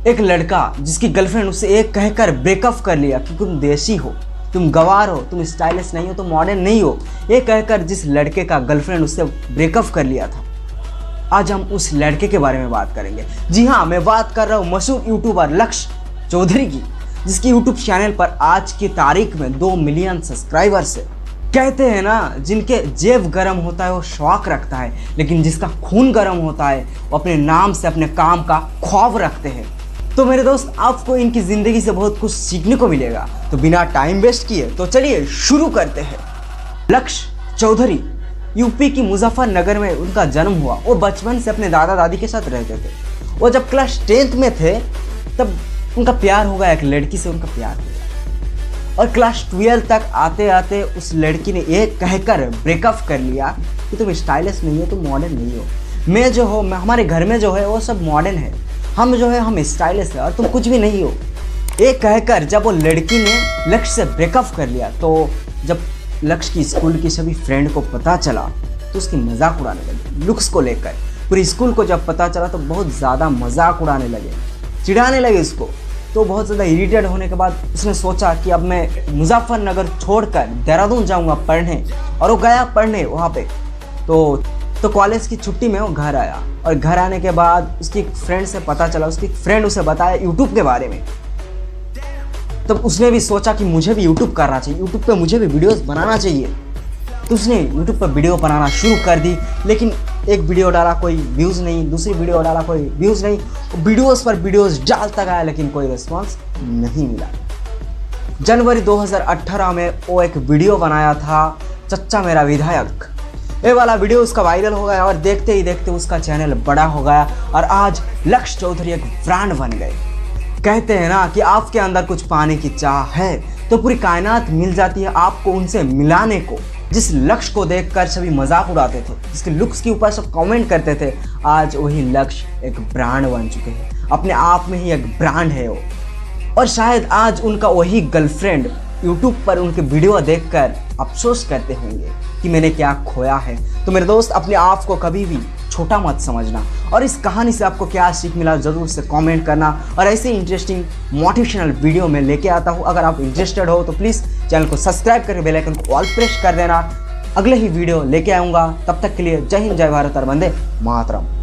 एक लड़का जिसकी गर्लफ्रेंड उससे एक कहकर ब्रेकअप कर लिया कि तुम देसी हो, तुम गवार हो, तुम स्टाइलिश नहीं हो, तुम मॉडर्न नहीं हो, ये कहकर जिस लड़के का गर्लफ्रेंड उससे ब्रेकअप कर लिया था, आज हम उस लड़के के बारे में बात करेंगे। जी हाँ, मैं बात कर रहा हूँ मशहूर यूट्यूबर लक्ष्य चौधरी की, जिसकी यूट्यूब चैनल पर आज की तारीख में 2 मिलियन सब्सक्राइबर्स है। कहते हैं ना, जिनके जेब गर्म होता है वो शौक रखता है, लेकिन जिसका खून गर्म होता है वो अपने नाम से अपने काम का ख्वाब रखते हैं। तो मेरे दोस्त, आपको इनकी ज़िंदगी से बहुत कुछ सीखने को मिलेगा। तो बिना टाइम वेस्ट किए तो चलिए शुरू करते हैं। लक्ष्य चौधरी यूपी की मुजफ्फरनगर में उनका जन्म हुआ। वो बचपन से अपने दादा दादी के साथ रहते थे। वो जब क्लास 10th में थे तब उनका प्यार हो गया, एक लड़की से उनका प्यार हो गया। और क्लास 12 तक आते आते उस लड़की ने एक कहकर ब्रेकअप कर लिया कि तुम स्टाइलिश नहीं हो, तुम मॉडर्न नहीं हो। मैं जो हो, हमारे घर में जो है वो सब मॉडर्न है, हम जो है हम स्टाइलिश है और तुम कुछ भी नहीं हो। एक कहकर जब वो लड़की ने लक्ष्य से ब्रेकअप कर लिया तो जब लक्ष्य की स्कूल की सभी फ्रेंड को पता चला तो उसकी मजाक उड़ाने लगे। लुक्स को लेकर पूरी स्कूल को जब पता चला तो बहुत ज़्यादा मजाक उड़ाने लगे, चिढ़ाने लगे उसको। तो बहुत ज़्यादा इरिटेट होने के बाद उसने सोचा कि अब मैं मुजफ्फरनगर छोड़कर देहरादून जाऊंगा पढ़ने। और वो गया पढ़ने वहाँ पे। तो कॉलेज की छुट्टी में वो घर आया और घर आने के बाद उसकी एक फ्रेंड से पता चला, उसकी फ्रेंड उसे बताया यूट्यूब के बारे में। तब उसने भी सोचा कि मुझे भी यूट्यूब करना चाहिए, यूट्यूब पे मुझे भी वीडियोस बनाना चाहिए। तो उसने यूट्यूब पर वीडियो बनाना शुरू कर दी। लेकिन एक वीडियो डाला, कोई व्यूज़ नहीं, दूसरी वीडियो डाला, कोई व्यूज़ नहीं। वीडियोस पर वीडियोस डालता गया लेकिन कोई रिस्पॉन्स नहीं मिला। जनवरी 2018 में वो एक वीडियो बनाया था, चच्चा मेरा विधायक। ये वाला वीडियो उसका वायरल हो गया और देखते ही देखते उसका चैनल बड़ा हो गया और आज लक्ष्य चौधरी एक ब्रांड बन गए। कहते हैं ना कि आपके अंदर कुछ पाने की चाह है तो पूरी कायनात मिल जाती है आपको उनसे मिलाने को। जिस लक्ष्य को देखकर सभी मजाक उड़ाते थे, जिसके लुक्स के ऊपर सब कमेंट करते थे, आज वही लक्ष्य एक ब्रांड बन चुके हैं। अपने आप में ही एक ब्रांड है वो। और शायद आज उनका वही गर्लफ्रेंड यूट्यूब पर उनके वीडियो देखकर अफसोस करते होंगे कि मैंने क्या खोया है। तो मेरे दोस्त, अपने आप को कभी भी छोटा मत समझना। और इस कहानी से आपको क्या सीख मिला ज़रूर से कमेंट करना। और ऐसे इंटरेस्टिंग मोटिवेशनल वीडियो मैं लेके आता हूँ। अगर आप इंटरेस्टेड हो तो प्लीज़ चैनल को सब्सक्राइब करके बेल आइकन को ऑल प्रेस कर देना। अगले ही वीडियो लेके आऊँगा। तब तक के लिए जय हिंद, जय भारत और वंदे मातरम।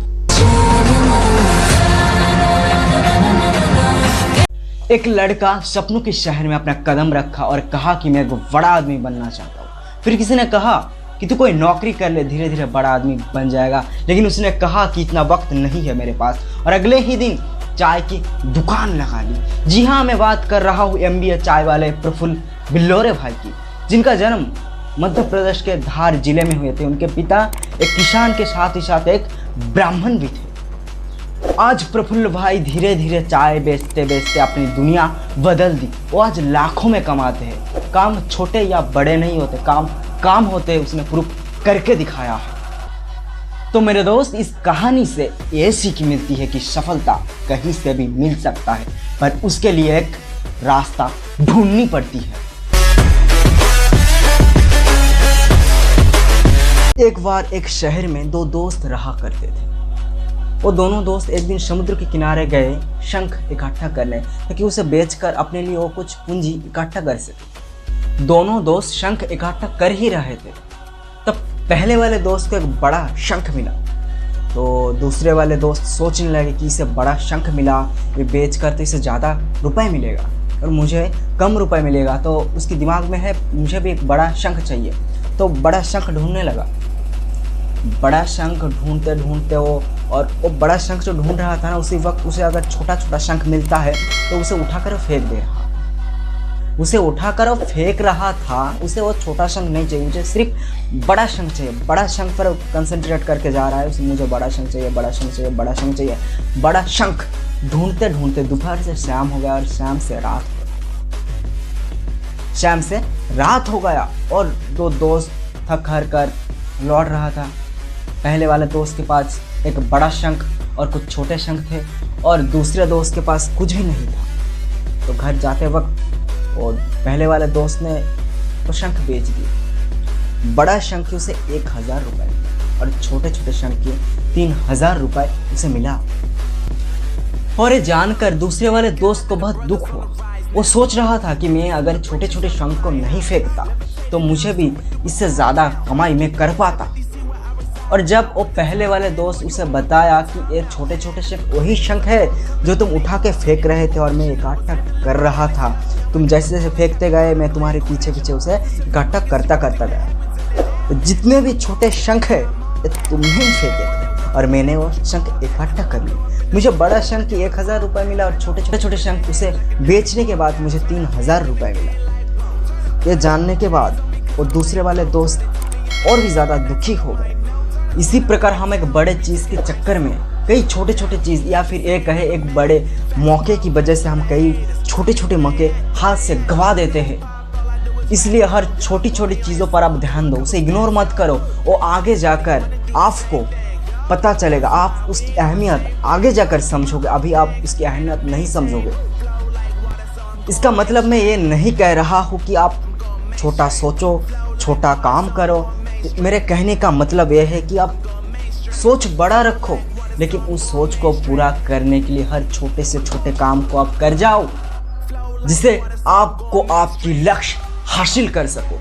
एक लड़का सपनों के शहर में अपना कदम रखा और कहा कि मैं एक बड़ा आदमी बनना चाहता हूँ। फिर किसी ने कहा कि तू कोई नौकरी कर ले, धीरे धीरे बड़ा आदमी बन जाएगा। लेकिन उसने कहा कि इतना वक्त नहीं है मेरे पास, और अगले ही दिन चाय की दुकान लगा ली। जी हाँ, मैं बात कर रहा हूँ MBA चाय वाले प्रफुल्ल बिल्लोरे भाई की, जिनका जन्म मध्य प्रदेश के धार जिले में हुए थे। उनके पिता एक किसान के साथ ही साथ एक ब्राह्मण भी थे। आज प्रफुल्ल भाई धीरे धीरे चाय बेचते बेचते अपनी दुनिया बदल दी। वो आज लाखों में कमाते हैं। काम छोटे या बड़े नहीं होते, काम होते, उसने प्रूफ करके दिखाया है। तो मेरे दोस्त, इस कहानी से ये सीख मिलती है कि सफलता कहीं से भी मिल सकता है, पर उसके लिए एक रास्ता ढूंढनी पड़ती है। एक बार एक शहर में 2 दोस्त रहा करते थे। वो दोनों दोस्त एक दिन समुद्र के किनारे गए शंख इकट्ठा करने, ताकि उसे बेचकर अपने लिए वो कुछ पूंजी इकट्ठा कर सके। दोनों दोस्त शंख इकट्ठा कर ही रहे थे, तब पहले वाले दोस्त को एक बड़ा शंख मिला। तो दूसरे वाले दोस्त सोचने लगे कि इसे बड़ा शंख मिला, ये बेचकर तो इसे ज़्यादा रुपए मिलेगा और मुझे कम रुपए मिलेगा। तो उसके दिमाग में है मुझे भी एक बड़ा शंख चाहिए। तो बड़ा शंख ढूंढने लगा। बड़ा शंख ढूंढते ढूंढते वो बड़ा शंख जो ढूंढ रहा था ना, उसी वक्त उसे अगर छोटा छोटा शंख मिलता है तो उसे उठाकर फेंक दे रहा। उसे उठाकर फेंक रहा था, उसे वो छोटा शंख नहीं चाहिए, मुझे सिर्फ बड़ा शंख चाहिए। बड़ा शंख पर कंसंट्रेट करके जा रहा है, उसे मुझे बड़ा शंख चाहिए, बड़ा शंख चाहिए, बड़ा शंख चाहिए। बड़ा शंख ढूंढते ढूंढते दोपहर से शाम हो गया और शाम से रात हो गया। और 2 दोस्त थक हार कर लौट रहा था। पहले वाले दोस्त के पास एक बड़ा शंख और कुछ छोटे शंख थे, और दूसरे दोस्त के पास कुछ भी नहीं था। तो घर जाते वक्त और पहले वाले दोस्त ने वो शंख बेच दिए। बड़ा शंख उसे 1000 रुपये और छोटे छोटे शंख के 3000 रुपये उसे मिला। और ये जानकर दूसरे वाले दोस्त को बहुत दुख हुआ। वो सोच रहा था कि मैं अगर छोटे छोटे शंख को नहीं फेंकता तो मुझे भी इससे ज़्यादा कमाई में कर पाता। और जब वो पहले वाले दोस्त उसे बताया कि ये छोटे छोटे शंख वही शंख है जो तुम उठा के फेंक रहे थे और मैं इकट्ठा कर रहा था, तुम जैसे जैसे फेंकते गए मैं तुम्हारे पीछे पीछे उसे इकट्ठा करता गया। तो जितने भी छोटे शंख है ये तुमने ही फेंके थे और मैंने वो शंख इकट्ठा कर लिए। मुझे बड़ा शंख 1000 रुपये मिला और छोटे छोटे शंख उसे बेचने के बाद मुझे 3000 रुपये मिला। ये जानने के बाद वो दूसरे वाले दोस्त और भी ज़्यादा दुखी हो गए। इसी प्रकार हम एक बड़े चीज़ के चक्कर में कई छोटे छोटे चीज़ या फिर एक बड़े मौके की वजह से हम कई छोटे छोटे मौके हाथ से गंवा देते हैं। इसलिए हर छोटी छोटी चीज़ों पर आप ध्यान दो, उसे इग्नोर मत करो। वो आगे जाकर आपको पता चलेगा, आप उसकी अहमियत आगे जाकर समझोगे, अभी आप उसकी अहमियत नहीं समझोगे। इसका मतलब मैं ये नहीं कह रहा हूँ कि आप छोटा सोचो, छोटा काम करो। मेरे कहने का मतलब यह है कि आप सोच बड़ा रखो, लेकिन उस सोच को पूरा करने के लिए हर छोटे से छोटे काम को आप कर जाओ, जिससे आपको आपकी लक्ष्य हासिल कर सको।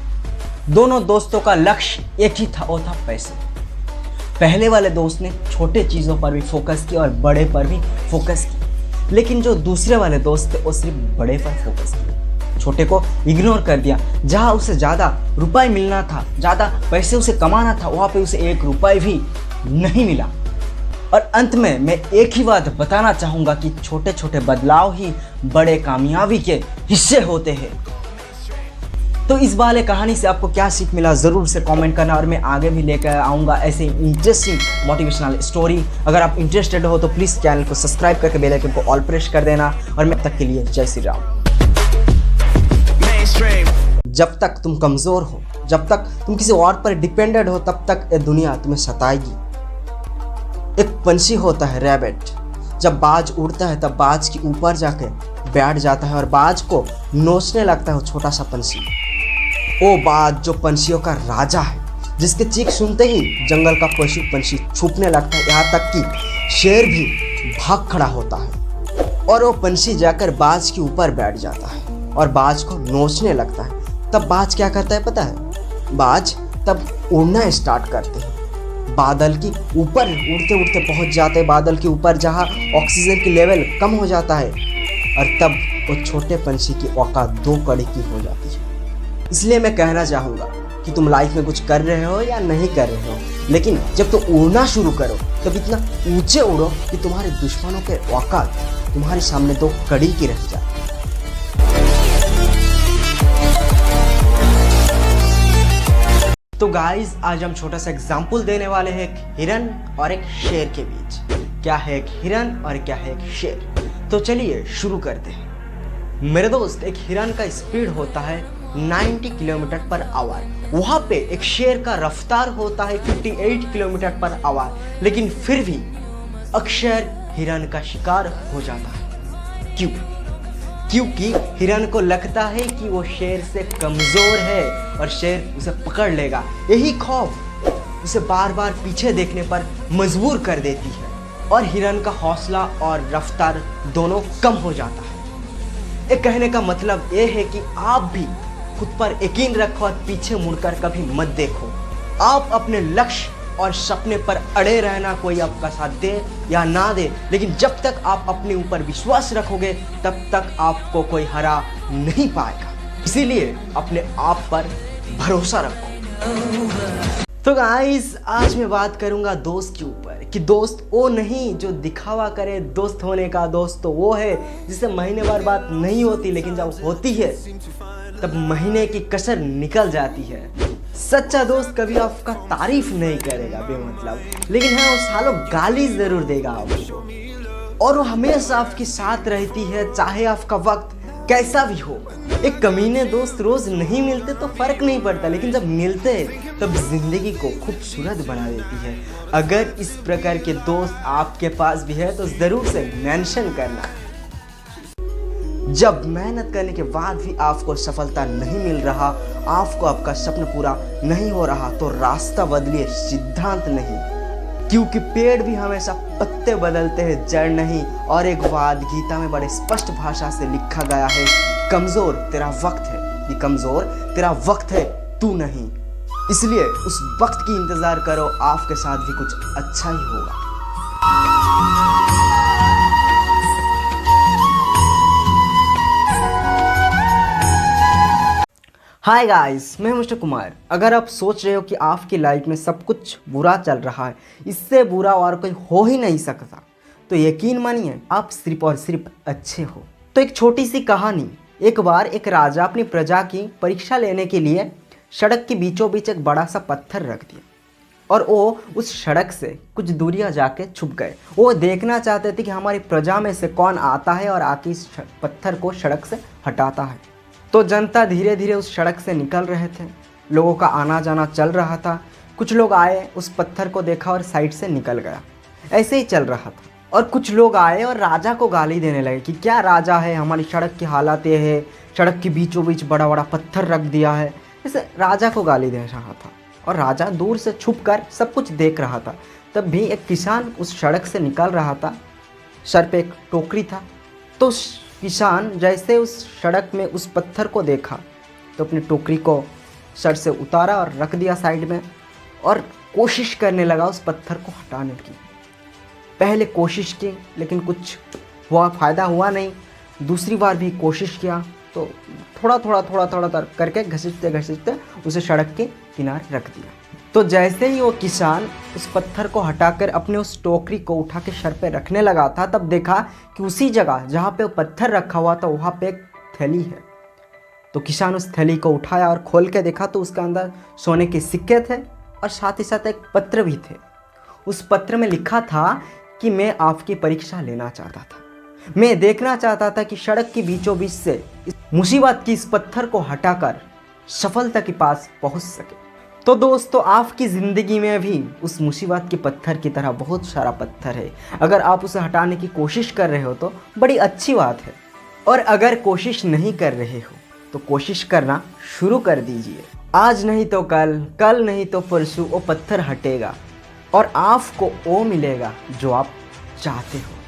दोनों दोस्तों का लक्ष्य एक ही था, वो था पैसे। पहले वाले दोस्त ने छोटे चीज़ों पर भी फोकस किया और बड़े पर भी फोकस किया, लेकिन जो दूसरे वाले दोस्त थे वो सिर्फ बड़े पर फोकस किया, छोटे को इग्नोर कर दिया। जहाँ उसे ज़्यादा रुपए मिलना था, ज़्यादा पैसे उसे कमाना था, वहाँ पे उसे 1 रुपए भी नहीं मिला। और अंत में मैं एक ही बात बताना चाहूँगा कि छोटे छोटे बदलाव ही बड़े कामयाबी के हिस्से होते हैं। तो इस वाले कहानी से आपको क्या सीख मिला ज़रूर से कमेंट करना, और मैं आगे भी लेकर आऊँगा ऐसे इंटरेस्टिंग मोटिवेशनल स्टोरी। अगर आप इंटरेस्टेड हो तो प्लीज़ चैनल को सब्सक्राइब करके बेल आइकन को ऑल प्रेस कर देना। और मैं अब तक के लिए जय श्री राम। जब तक तुम कमज़ोर हो, जब तक तुम किसी और पर डिपेंडेंट हो, तब तक ये दुनिया तुम्हें सताएगी। एक पंछी होता है रैबिट, जब बाज उड़ता है तब बाज के ऊपर जाके बैठ जाता है और बाज को नोचने लगता है वो छोटा सा पंछी। वो बाज जो पंछियों का राजा है, जिसके चीख सुनते ही जंगल का पशु पंछी छुपने लगता है, यहाँ तक कि शेर भी भाग खड़ा होता है। और वो पंछी जाकर बाज के ऊपर बैठ जाता है और बाज को नोचने लगता है। तब बाज क्या करता है पता है? बाज तब उड़ना स्टार्ट करते हैं, बादल की ऊपर उड़ते उड़ते पहुंच जाते हैं बादल के ऊपर, जहां ऑक्सीजन की लेवल कम हो जाता है। और तब वो छोटे पंछी की औकात 2 कड़ी की हो जाती है। इसलिए मैं कहना चाहूँगा कि तुम लाइफ में कुछ कर रहे हो या नहीं कर रहे हो, लेकिन जब तुम उड़ना शुरू करो तब इतना ऊंचे उड़ो कि तुम्हारे दुश्मनों के औकात तुम्हारे सामने 2 कड़ी की रह जाए। तो गाइस, आज हम छोटा सा एग्जाम्पल देने वाले हैं एक हिरन और एक शेर के बीच। क्या है एक हिरन और क्या है एक शेर? तो चलिए शुरू करते हैं। मेरे दोस्त, एक हिरन का स्पीड होता है 90 किलोमीटर पर आवर। वहाँ पे एक शेर का रफ्तार होता है 58 किलोमीटर पर आवर, लेकिन फिर भी अक्सर हिरन का शिकार हो जाता है। क्यों? क्योंकि हिरन को लगता है कि वो शेर से कमज़ोर है और शेर उसे पकड़ लेगा। यही खौफ उसे बार बार पीछे देखने पर मजबूर कर देती है और हिरन का हौसला और रफ्तार दोनों कम हो जाता है। ये कहने का मतलब ये है कि आप भी खुद पर यकीन रखो और पीछे मुड़कर कभी मत देखो। आप अपने लक्ष्य और सपने पर अड़े रहना, कोई आपका साथ दे या ना दे, लेकिन जब तक आप अपने ऊपर विश्वास रखोगे तब तक आपको कोई हरा नहीं पाएगा। इसीलिए अपने आप पर भरोसा रखो। तो गाइस, आज मैं बात करूंगा दोस्त के ऊपर कि दोस्त वो नहीं जो दिखावा करे दोस्त होने का। दोस्त तो वो है जिससे महीने भर बात नहीं होती, लेकिन जब होती है तब महीने की कसर निकल जाती है। सच्चा दोस्त कभी आपका तारीफ नहीं करेगा बेमतलब, लेकिन हाँ, वो सालों गाली जरूर देगा आपको, और वो हमेशा आपके साथ रहती है चाहे आपका वक्त कैसा भी हो। एक कमीने दोस्त रोज नहीं मिलते तो फर्क नहीं पड़ता, लेकिन जब मिलते हैं तब जिंदगी को खूबसूरत बना देती है। अगर इस प्रकार के दोस्त आपके पास भी है तो जरूर से मेंशन करना। जब मेहनत करने के बाद भी आपको सफलता नहीं मिल रहा, आपको आपका सपना पूरा नहीं हो रहा, तो रास्ता बदलिए, सिद्धांत नहीं। क्योंकि पेड़ भी हमेशा पत्ते बदलते हैं, जड़ नहीं। और एक बात गीता में बड़े स्पष्ट भाषा से लिखा गया है, कमज़ोर तेरा वक्त है, ये कमज़ोर तेरा वक्त है, तू नहीं। इसलिए उस वक्त की इंतज़ार करो, आपके साथ भी कुछ अच्छा ही होगा। हाय गाइस, मैं मिस्टर कुमार। अगर आप सोच रहे हो कि आपकी लाइफ में सब कुछ बुरा चल रहा है, इससे बुरा और कोई हो ही नहीं सकता, तो यकीन मानिए आप सिर्फ और सिर्फ अच्छे हो। तो एक छोटी सी कहानी। एक बार एक राजा अपनी प्रजा की परीक्षा लेने के लिए सड़क के बीचों बीच एक बड़ा सा पत्थर रख दिया और वो उस सड़क से कुछ दूरियां जाके छुप गए। वो देखना चाहते थे कि हमारी प्रजा में से कौन आता है और आके इस पत्थर को सड़क से हटाता है। तो जनता धीरे धीरे उस सड़क से निकल रहे थे, लोगों का आना जाना चल रहा था। कुछ लोग आए, उस पत्थर को देखा और साइड से निकल गया। ऐसे ही चल रहा था और कुछ लोग आए और राजा को गाली देने लगे कि क्या राजा है, हमारी सड़क की हालत ये है, सड़क के बीचों बीच बड़ा बड़ा पत्थर रख दिया है। ऐसे राजा को गाली दे रहा था और राजा दूर से छुपकर सब कुछ देख रहा था। तब भी एक किसान उस सड़क से निकल रहा था, सर पे एक टोकरी था। तो किसान जैसे उस सड़क में उस पत्थर को देखा तो अपनी टोकरी को सर से उतारा और रख दिया साइड में और कोशिश करने लगा उस पत्थर को हटाने की। पहले कोशिश की लेकिन कुछ फ़ायदा हुआ नहीं। दूसरी बार भी कोशिश किया तो थोड़ा करके घसीटते उसे सड़क के किनारे रख दिया। तो जैसे ही वो किसान उस पत्थर को हटाकर अपने उस टोकरी को उठा के सर पे रखने लगा था, तब देखा कि उसी जगह जहाँ पे वो पत्थर रखा हुआ था वहाँ पे एक थैली है। तो किसान उस थैली को उठाया और खोल के देखा तो उसके अंदर सोने के सिक्के थे और साथ ही साथ एक पत्र भी थे। उस पत्र में लिखा था कि मैं आपकी परीक्षा लेना चाहता था, मैं देखना चाहता था कि सड़क के बीचों बीच से इस मुसीबत की इस पत्थर को हटाकर सफलता के पास पहुँच सके। तो दोस्तों, आपकी ज़िंदगी में भी उस मुसीबत के पत्थर की तरह बहुत सारा पत्थर है। अगर आप उसे हटाने की कोशिश कर रहे हो तो बड़ी अच्छी बात है, और अगर कोशिश नहीं कर रहे हो तो कोशिश करना शुरू कर दीजिए। आज नहीं तो कल, कल नहीं तो परसों वो पत्थर हटेगा और आपको वो मिलेगा जो आप चाहते हो।